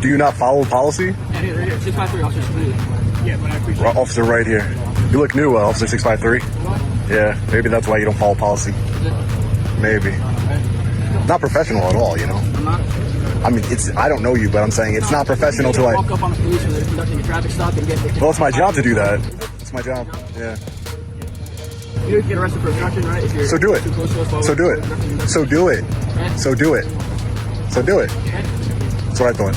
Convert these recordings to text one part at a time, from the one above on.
Do you not follow policy? Yeah, right here. 653 officer completely. Yeah, but I appreciate it. Officer right here. You look new, Officer 653. Yeah, maybe that's why you don't follow policy. Maybe. Not professional at all, you know? I'm not. I mean, I don't know you, but I'm saying it's not professional to like... Walk up on the police when they're conducting a traffic stop and get... Well, it's my job to do that. It's my job, yeah. You get arrested for obstruction, right? If you're So do it. too close to us while So do we're it. conducting the So do it. Okay. So do it. So do it. Okay. That's what I thought.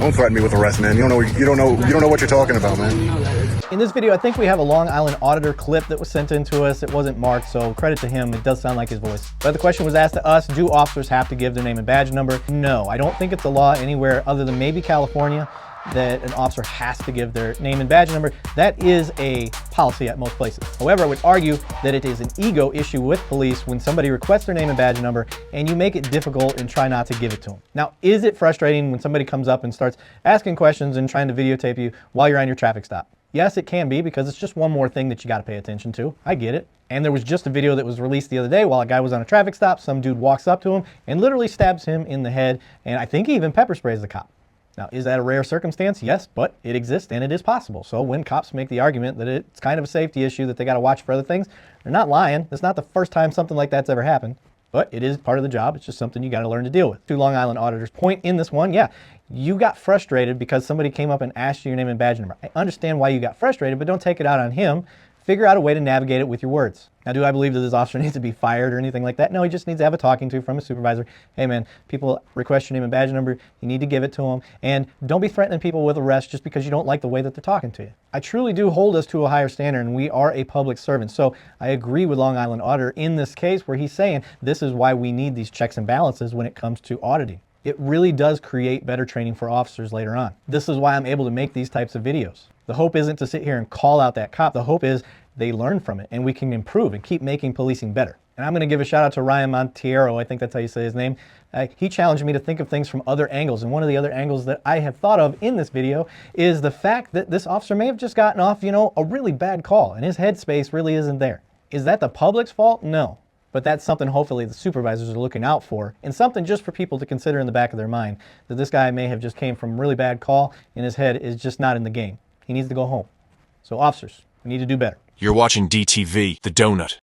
Don't threaten me with arrest, man. You don't know what you're talking about, man. You know that. In this video, I think we have a Long Island auditor clip that was sent in to us. It wasn't marked, so credit to him. It does sound like his voice. But the question was asked to us, do officers have to give their name and badge number? No, I don't think it's a law anywhere other than maybe California that an officer has to give their name and badge number. That is a policy at most places. However, I would argue that it is an ego issue with police when somebody requests their name and badge number and you make it difficult and try not to give it to them. Now, is it frustrating when somebody comes up and starts asking questions and trying to videotape you while you're on your traffic stop? Yes, it can be, because it's just one more thing that you got to pay attention to. I get it. And there was just a video that was released the other day while a guy was on a traffic stop. Some dude walks up to him and literally stabs him in the head, and I think he even pepper sprays the cop. Now, is that a rare circumstance? Yes, but it exists and it is possible. So when cops make the argument that it's kind of a safety issue, that they got to watch for other things, they're not lying. It's not the first time something like that's ever happened, but it is part of the job. It's just something you got to learn to deal with. To Long Island auditors' point in this one, yeah, you got frustrated because somebody came up and asked you your name and badge number. I understand why you got frustrated, but don't take it out on him. Figure out a way to navigate it with your words. Now, do I believe that this officer needs to be fired or anything like that? No, he just needs to have a talking to from a supervisor. Hey man, people request your name and badge number. You need to give it to them. And don't be threatening people with arrest just because you don't like the way that they're talking to you. I truly do hold us to a higher standard, and we are a public servant. So I agree with Long Island Auditor in this case where he's saying this is why we need these checks and balances when it comes to auditing. It really does create better training for officers later on. This is why I'm able to make these types of videos. The hope isn't to sit here and call out that cop. The hope is they learn from it and we can improve and keep making policing better. And I'm going to give a shout out to Ryan Montiero. I think that's how you say his name. He challenged me to think of things from other angles. And one of the other angles that I have thought of in this video is the fact that this officer may have just gotten off, a really bad call and his headspace really isn't there. Is that the public's fault? No. But that's something hopefully the supervisors are looking out for, and something just for people to consider in the back of their mind, that this guy may have just came from a really bad call and his head is just not in the game. He needs to go home. So officers, we need to do better. You're watching DTV, The Donut.